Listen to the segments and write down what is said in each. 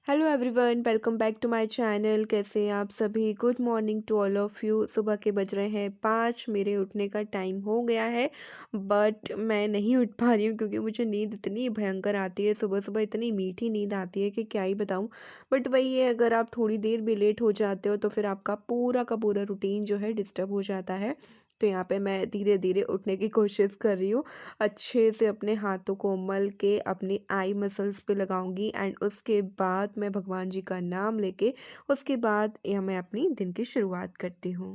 Hello everyone, welcome back to my channel. कैसे हैं आप सभी? Good morning to all of you. सुबह के बज रहे हैं 5। मेरे उठने का टाइम हो गया है, बट मैं नहीं उठ पा रही हूँ क्योंकि मुझे नींद इतनी भयंकर आती है। सुबह-सुबह इतनी मीठी नींद आती है कि क्या ही बताऊँ। बट वही है, अगर आप थोड़ी देर भी लेट हो जाते हो तो फिर आपका पूरा का पूरा रूटीन जो है डिस्टर्ब हो जाता है। तो यहाँ पे मैं धीरे-धीरे उठने की कोशिश कर रही हूँ। अच्छे से अपने हाथों को मल के अपनी आई मसल्स पे लगाऊंगी एंड उसके बाद मैं भगवान जी का नाम लेके उसके बाद या मैं अपनी दिन की शुरुआत करती हूँ।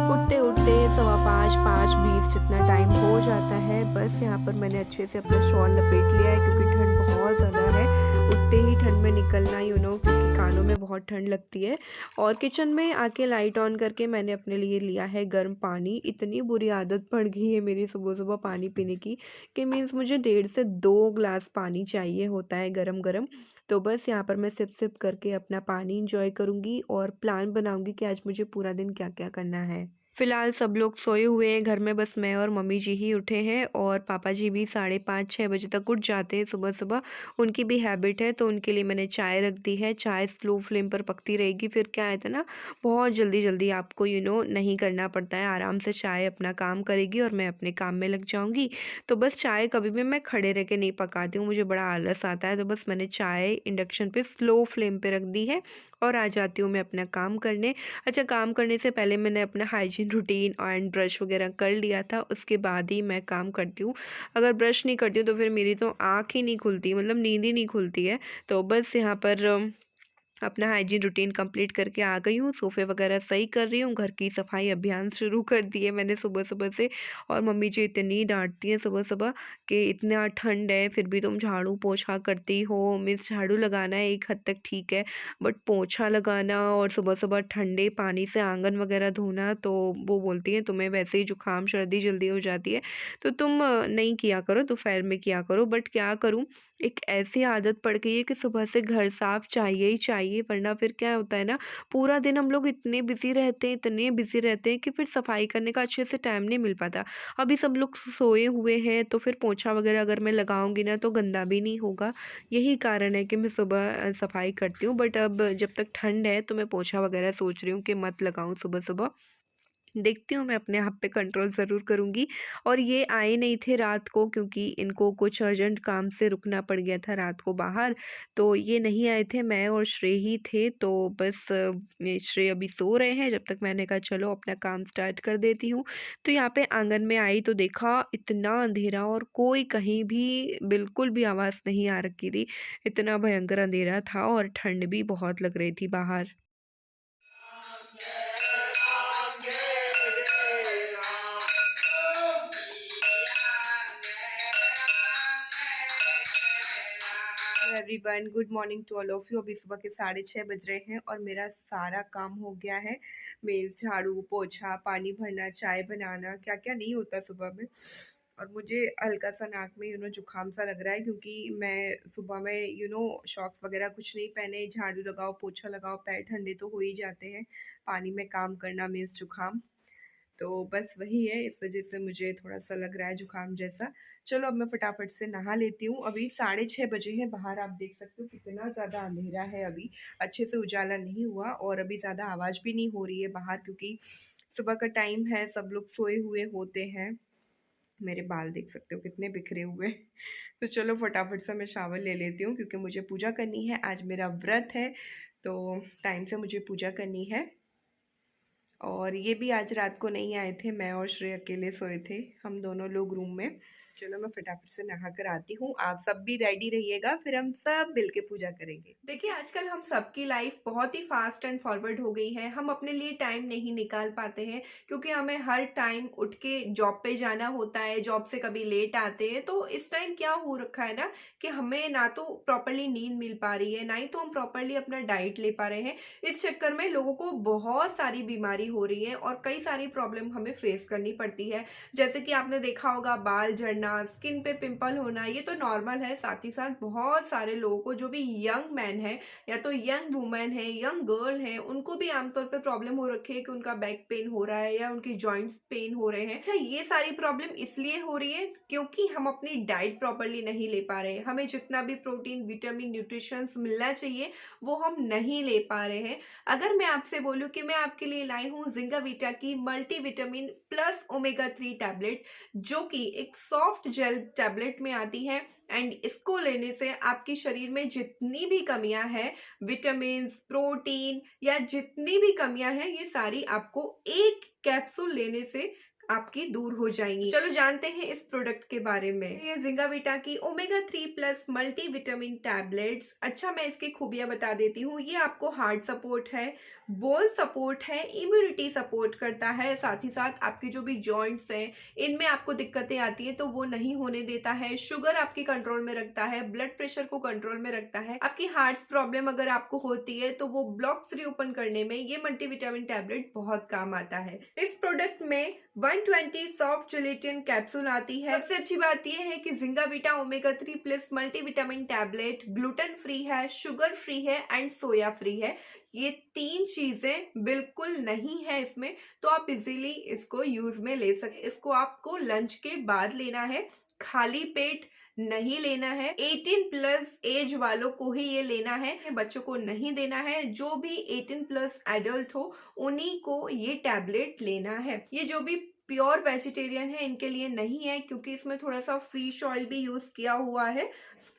उठते-उठते सवा 5, 5:20 जितना टाइम हो जाता है, बस यहाँ पर मैंने अच्छे से अपना शॉल लपेट लिया है क्योंकि ठंड बहुत ज़्यादा है। उठते ही ठंड में निकलना क्योंकि कानों में बहुत ठंड लगती है। और किचन में आके लाइट ऑन करके मैंने अपने लिए लिया है गर्म पानी। इतनी बुरी आदत पड़ गई है मेरी सुबह-सुबह पानी पीने की कि मीन्स मुझे 1.5 से 2 ग्लास पानी चाहिए होता है गरम-गरम। तो बस यहाँ पर मैं सिप-सिप करके अपना पानी एन्जॉय करूँगी और प्लान बनाऊँगी कि आज मुझे पूरा दिन क्या-क्या करना है। फिलहाल सब लोग सोए हुए हैं घर में, बस मैं और मम्मी जी ही उठे हैं और पापा जी भी 5:30-6 बजे तक उठ जाते हैं सुबह-सुबह। उनकी भी हैबिट है, तो उनके लिए मैंने चाय रख दी है। चाय स्लो फ्लेम पर पकती रहेगी, फिर क्या है ना, बहुत जल्दी-जल्दी आपको नहीं करना पड़ता है। आराम से चाय अपना काम करेगी और मैं अपने काम में लग जाऊँगी। तो बस चाय कभी भी मैं खड़े रह के नहीं पकाती हूँ, मुझे बड़ा आलस आता है। तो बस मैंने चाय इंडक्शन पे स्लो फ्लेम पे रख दी है और आ जाती हूँ मैं अपना काम करने। अच्छा, काम करने से पहले मैंने अपना हाइजीन रूटीन एंड ब्रश वगैरह कर लिया था, उसके बाद ही मैं काम करती हूँ। अगर ब्रश नहीं करती हूँ तो फिर मेरी तो आँख ही नहीं खुलती, मतलब नींद ही नहीं खुलती है। तो बस यहाँ पर अपना हाइजीन रूटीन कंप्लीट करके आ गई हूँ, सोफ़े वगैरह सही कर रही हूँ, घर की सफाई अभियान शुरू कर दिए मैंने सुबह-सुबह से। और मम्मी जी इतनी डाँटती हैं सुबह-सुबह कि इतना ठंड है फिर भी तुम झाड़ू पोछा करती हो। मीन्स झाड़ू लगाना एक हद तक ठीक है, बट पोछा लगाना और सुबह-सुबह ठंडे पानी से आंगन वगैरह धोना, तो वो बोलती हैं तुम्हें वैसे ही जुकाम सर्दी जल्दी हो जाती है, तो तुम नहीं किया करो, दोपहर में किया करो। बट क्या करूँ, एक ऐसी आदत पड़ गई है कि सुबह से घर साफ चाहिए ही चाहिए, वरना फिर क्या होता है ना, पूरा दिन हम लोग इतने बिज़ी रहते हैं कि फिर सफाई करने का अच्छे से टाइम नहीं मिल पाता। अभी सब लोग सोए हुए हैं तो फिर पोछा वगैरह अगर मैं लगाऊँगी ना तो गंदा भी नहीं होगा। यही कारण है कि मैं सुबह सफाई करती हूँ, बट अब जब तक ठंड है तो मैं पोछा वगैरह सोच रही हूँ कि मत लगाऊँ सुबह-सुबह। देखती हूँ, मैं अपने आप पे कंट्रोल ज़रूर करूँगी। और ये आए नहीं थे रात को क्योंकि इनको कुछ अर्जेंट काम से रुकना पड़ गया था रात को बाहर, तो ये नहीं आए थे, मैं और श्रेय ही थे। तो बस ये श्रेय अभी सो रहे हैं, जब तक मैंने कहा चलो अपना काम स्टार्ट कर देती हूँ। तो यहाँ पे आंगन में आई तो देखा इतना अंधेरा और कोई कहीं भी बिल्कुल भी आवाज़ नहीं आ रखी थी। इतना भयंकर अंधेरा था और ठंड भी बहुत लग रही थी बाहर। Hello everyone, good morning to all of you. अभी सुबह के 6:30 बज रहे हैं और मेरा सारा काम हो गया है। मीन्स झाड़ू पोछा, पानी भरना, चाय बनाना, क्या क्या नहीं होता सुबह में। और मुझे हल्का सा नाक में जुकाम सा लग रहा है क्योंकि मैं सुबह में शॉक्स वगैरह कुछ नहीं पहने, झाड़ू लगाओ पोछा लगाओ, पैर ठंडे तो हो ही जाते हैं। पानी में काम करना मीन्स जुकाम। तो बस वही है, इस वज़ह से मुझे थोड़ा-सा लग रहा है जुकाम जैसा। चलो अब मैं फटाफट से नहा लेती हूँ। अभी 6:30 बजे हैं, बाहर आप देख सकते हो कितना ज़्यादा अंधेरा है अभी, अच्छे से उजाला नहीं हुआ और अभी ज़्यादा आवाज़ भी नहीं हो रही है बाहर क्योंकि सुबह का टाइम है, सब लोग सोए हुए होते हैं। मेरे बाल देख सकते हो कितने बिखरे हुए हैं। तो चलो फटाफट से मैं शावर ले लेती हूँ क्योंकि मुझे पूजा करनी है, आज मेरा व्रत है, तो टाइम से मुझे पूजा करनी है। और ये भी आज रात को नहीं आए थे, मैं और श्रेय अकेले सोए थे, हम दोनों लोग रूम में। चलो मैं फटाफट से नहा कर आती हूँ, आप सब भी रेडी रहिएगा, फिर हम सब मिल के पूजा करेंगे। देखिए आजकल हम सबकी लाइफ बहुत ही फास्ट एंड फॉरवर्ड हो गई है, हम अपने लिए टाइम नहीं निकाल पाते हैं क्योंकि हमें हर टाइम उठ के जॉब पे जाना होता है, जॉब से कभी लेट आते हैं। तो इस टाइम क्या हो रखा है ना कि हमें ना तो प्रॉपरली नींद मिल पा रही है, ना ही तो हम प्रॉपरली अपना डाइट ले पा रहे हैं। इस चक्कर में लोगों को बहुत सारी बीमारी हो रही है और कई सारी प्रॉब्लम हमें फेस करनी पड़ती है। जैसे कि आपने देखा होगा बाल झड़ना, स्किन पे पिंपल होना, ये तो नॉर्मल है। साथ ही साथ बहुत सारे लोगों को, जो भी यंग मैन है या तो यंग वुमेन है, यंग गर्ल है, उनको भी आमतौर पे प्रॉब्लम हो रखी है कि उनका बैक पेन हो रहा है या उनकी जॉइंट्स पेन हो रहे हैं। अच्छा, ये सारी प्रॉब्लम इसलिए हो रही है क्योंकि हम अपनी डाइट प्रॉपरली नहीं ले पा रहे हैं। हमें जितना भी प्रोटीन, विटामिन, न्यूट्रिशन मिलना चाहिए वो हम नहीं ले पा रहे हैं। अगर मैं आपसे बोलूं कि मैं आपके लिए लाई हूँ जिंगावीटा की multi vitamin plus omega 3 tablet, जो कि एक सॉफ्ट जेल टैबलेट में आती है, एंड इसको लेने से आपके शरीर में जितनी भी कमियां हैं, विटामिन, प्रोटीन या जितनी भी कमियां हैं, ये सारी आपको एक कैप्सूल लेने से आपकी दूर हो जाएंगी। चलो जानते हैं इस प्रोडक्ट के बारे में। ये जिंगावीटा की omega 3 plus multi vitamin tablets. अच्छा, मैं इसकी खूबियां बता देती हूँ। ये आपको हार्ट सपोर्ट है, बोन सपोर्ट है, इम्यूनिटी सपोर्ट करता है। साथ ही साथ आपके जो भी जॉइंट्स हैं, इनमें आपको दिक्कतें आती है तो वो नहीं होने देता है। शुगर आपके कंट्रोल में रखता है, ब्लड प्रेशर को कंट्रोल में रखता है। आपकी हार्ट प्रॉब्लम अगर आपको होती है तो वो ब्लॉक्स रीओपन करने में ये मल्टीविटामिन टैबलेट बहुत काम आता है। इस प्रोडक्ट में 120 सॉफ्ट जिलेटिन कैप्सूल आती है। सबसे अच्छी बात यह है कि Zingavita omega 3 plus multivitamin tablet gluten free है, शुगर फ्री है एंड सोया फ्री है। ये 3 चीजें बिल्कुल नहीं है इसमें, तो आप इजीली इसको यूज में ले सकते। इसको आपको लंच के बाद लेना है, खाली पेट नहीं लेना है। 18 प्लस एज वालों को ही ये लेना है, बच्चों को नहीं देना है। जो भी 18 प्लस एडल्ट हो उन्हीं को ये टैबलेट लेना है। ये जो भी प्योर वेजिटेरियन है इनके लिए नहीं है, क्योंकि इसमें थोड़ा सा फिश ऑयल भी यूज किया हुआ है।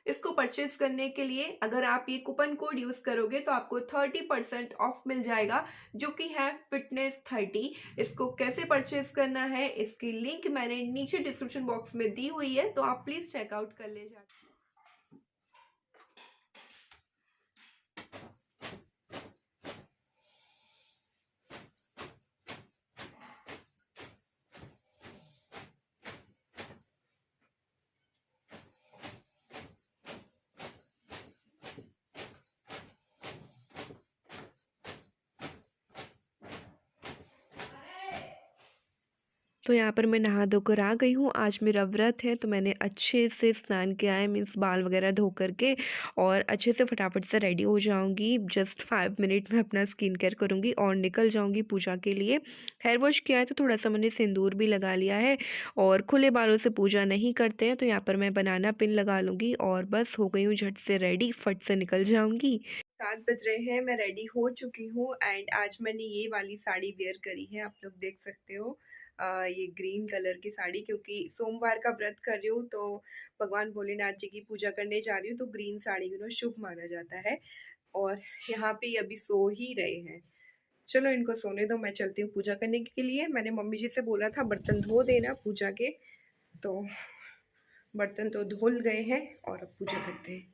इसको परचेज करने के लिए अगर आप ये कूपन कोड यूज करोगे तो आपको 30% ऑफ मिल जाएगा, जो कि है फिटनेस 30। इसको कैसे परचेज करना है इसकी लिंक मैंने नीचे डिस्क्रिप्शन बॉक्स में दी हुई है, तो आप प्लीज चेकआउट कर ले जाए। तो यहाँ पर मैं नहा धोकर आ गई हूँ। आज मेरा व्रत है तो मैंने अच्छे से स्नान किया है, मीन्स बाल वगैरह धो करके, और अच्छे से फटाफट से रेडी हो जाऊँगी। जस्ट 5 मिनट में अपना स्किन केयर करूँगी और निकल जाऊँगी पूजा के लिए। हेयर वॉश किया है तो थोड़ा सा मैंने सिंदूर भी लगा लिया है, और खुले बालों से पूजा नहीं करते हैं, तो यहाँ पर मैं बनाना पिन लगा लूँगी और बस हो गई हूँ झट से रेडी, फट से निकल जाऊँगी। 7 बज रहे हैं, मैं रेडी हो चुकी हूँ एंड आज मैंने ये वाली साड़ी वेयर करी है, आप लोग देख सकते हो। ये ग्रीन कलर की साड़ी, क्योंकि सोमवार का व्रत कर रही हूँ तो भगवान भोलेनाथ जी की पूजा करने जा रही हूँ, तो ग्रीन साड़ी शुभ माना जाता है। और यहाँ पे ये अभी सो ही रहे हैं। चलो इनको सोने दो, मैं चलती हूँ पूजा करने के लिए। मैंने मम्मी जी से बोला था बर्तन धो देना पूजा के, तो बर्तन तो धुल गए हैं और अब पूजा करते हैं।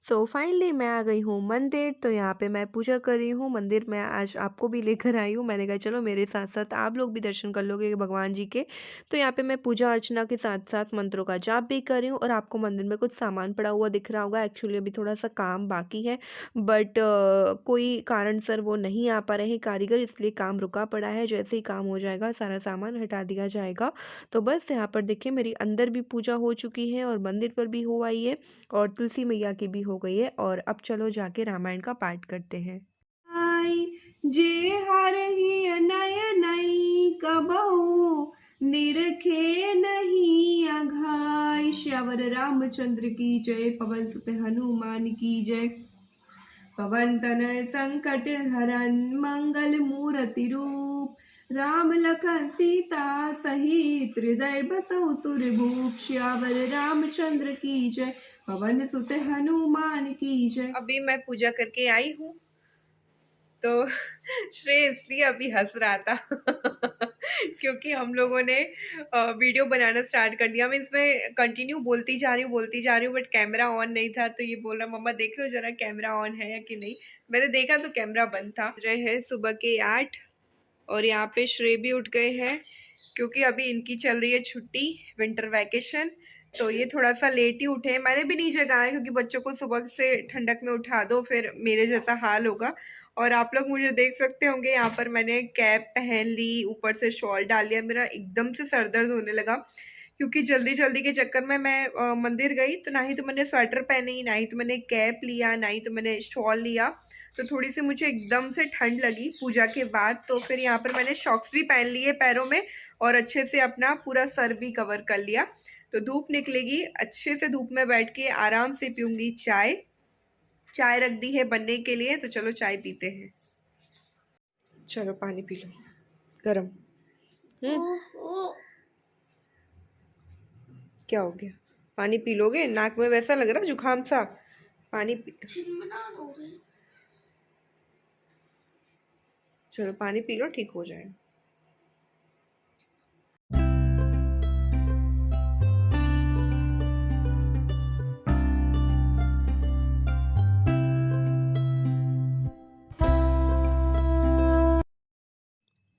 सो फाइनली मैं आ गई हूँ मंदिर, तो यहाँ पे मैं पूजा कर रही हूँ। मंदिर में आज आपको भी लेकर आई हूँ, मैंने कहा चलो मेरे साथ साथ आप लोग भी दर्शन कर लोगे भगवान जी के। तो यहाँ पे मैं पूजा अर्चना के साथ साथ मंत्रों का जाप भी कर रही हूँ, और आपको मंदिर में कुछ सामान पड़ा हुआ दिख रहा होगा। एक्चुअली अभी थोड़ा सा काम बाकी है, बट कोई कारण सर वो नहीं आ पा रहे हैं कारीगर, इसलिए काम रुका पड़ा है। जैसे ही काम हो जाएगा सारा सामान हटा दिया जाएगा। तो बस यहाँ पर देखिए मेरी अंदर भी पूजा हो चुकी है और मंदिर पर भी हो आई है, और तुलसी मैया की भी हो गई है। और अब चलो जाके रामायण का पाठ करते हैं। जे हरहि नय नई कबहु निरखे नहीं अघाई। श्यावर रामचंद्र की जय, पवन सुत हनुमान की जय। पवन तनय संकट हरन, मंगल मूर्ति रूप, राम लखन सीता सहित हृदय बसहु सुरभूप, सियावर रामचंद्र की जय, पवन सुत हनुमान की जय। अभी मैं पूजा करके आई हूँ, तो श्रेय इसलिए अभी हंस रहा था क्योंकि हम लोगों ने वीडियो बनाना स्टार्ट कर दिया। मैं इसमें कंटिन्यू बोलती जा रही हूँ, बट कैमरा ऑन नहीं था, तो ये बोल रहा मम्मा देख लो जरा कैमरा ऑन है या कि नहीं। मैंने देखा तो कैमरा बंद था। रहे हैं सुबह के 8 और यहाँ पे श्रेय भी उठ गए हैं क्योंकि अभी इनकी चल रही है छुट्टी, विंटर वैकेशन। तो ये थोड़ा सा लेट ही उठे हैं। मैंने भी नहीं जगाया क्योंकि बच्चों को सुबह से ठंडक में उठा दो फिर मेरे जैसा हाल होगा। और आप लोग मुझे देख सकते होंगे यहाँ पर मैंने कैप पहन ली, ऊपर से शॉल डाल लिया। मेरा एकदम से सर दर्द होने लगा क्योंकि जल्दी जल्दी के चक्कर में मैं मंदिर गई, तो ना ही तो मैंने स्वेटर पहनी, ना ही तो मैंने कैप लिया, ना ही तो मैंने शॉल लिया। तो थोड़ी सी मुझे एकदम से ठंड लगी पूजा के बाद। तो फिर यहाँ पर मैंने शॉक्स भी पहन लिए पैरों में और अच्छे से अपना पूरा सर भी कवर कर लिया। तो धूप निकलेगी, अच्छे से धूप में बैठ के आराम से पीऊंगी चाय। चाय रख दी है बनने के लिए, तो चलो चाय पीते हैं। चलो पानी पी लो गरम। क्या हो गया? पानी पी लोगे? नाक में वैसा लग रहा जुकाम सा। पानी पी। चलो पानी पी लो, ठीक हो जाएगा।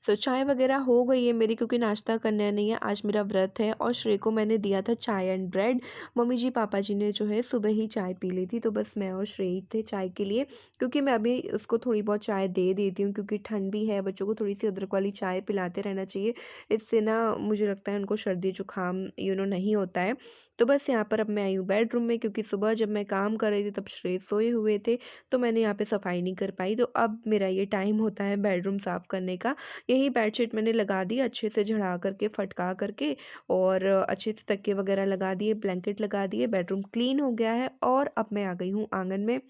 सो चाय वगैरह हो गई है मेरी क्योंकि नाश्ता करना नहीं है, आज मेरा व्रत है। और श्रेय को मैंने दिया था चाय एंड ब्रेड। मम्मी जी पापा जी ने जो है सुबह ही चाय पी ली थी, तो बस मैं और श्रेय थे चाय के लिए। क्योंकि मैं अभी उसको थोड़ी बहुत चाय दे देती हूँ क्योंकि ठंड भी है, बच्चों को थोड़ी सी अदरक वाली चाय पिलाते रहना चाहिए। इससे ना मुझे लगता है उनको सर्दी जुकाम नहीं होता है। तो बस यहाँ पर अब मैं आई हूँ बेडरूम में क्योंकि सुबह जब मैं काम कर रही थी तब श्रेय सोए हुए थे, तो मैंने यहाँ पे सफाई नहीं कर पाई। तो अब मेरा ये टाइम होता है बेडरूम साफ़ करने का। यही बेडशीट मैंने लगा दी अच्छे से झड़ा करके, फटका करके, और अच्छे से तकिए वगैरह लगा दिए, ब्लैंकेट लगा दिए, बेडरूम क्लीन हो गया है। और अब मैं आ गई हूँ आंगन में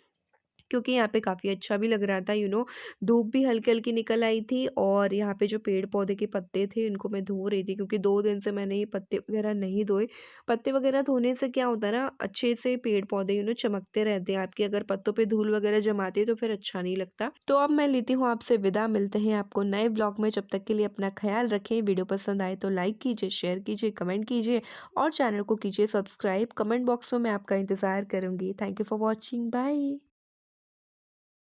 क्योंकि यहाँ पे काफ़ी अच्छा भी लग रहा था। धूप भी हल्की-हल्की निकल आई थी और यहाँ पे जो पेड़-पौधे के पत्ते थे इनको मैं धो रही थी क्योंकि 2 दिन से मैंने ये पत्ते वगैरह नहीं धोए। पत्ते वगैरह धोने से क्या होता है ना, अच्छे से पेड़-पौधे चमकते रहते हैं। आपके अगर पत्तों पे धूल वगैरह जमाती है तो फिर अच्छा नहीं लगता। तो अब मैं लेती हूँ आपसे विदा, मिलते हैं आपको नए ब्लॉग में। जब तक के लिए अपना ख़्याल रखें। वीडियो पसंद आए तो लाइक कीजिए, शेयर कीजिए, कमेंट कीजिए और चैनल को कीजिए सब्सक्राइब। कमेंट बॉक्स में मैं आपका इंतज़ार करूँगी। Thank you for watching. Bye.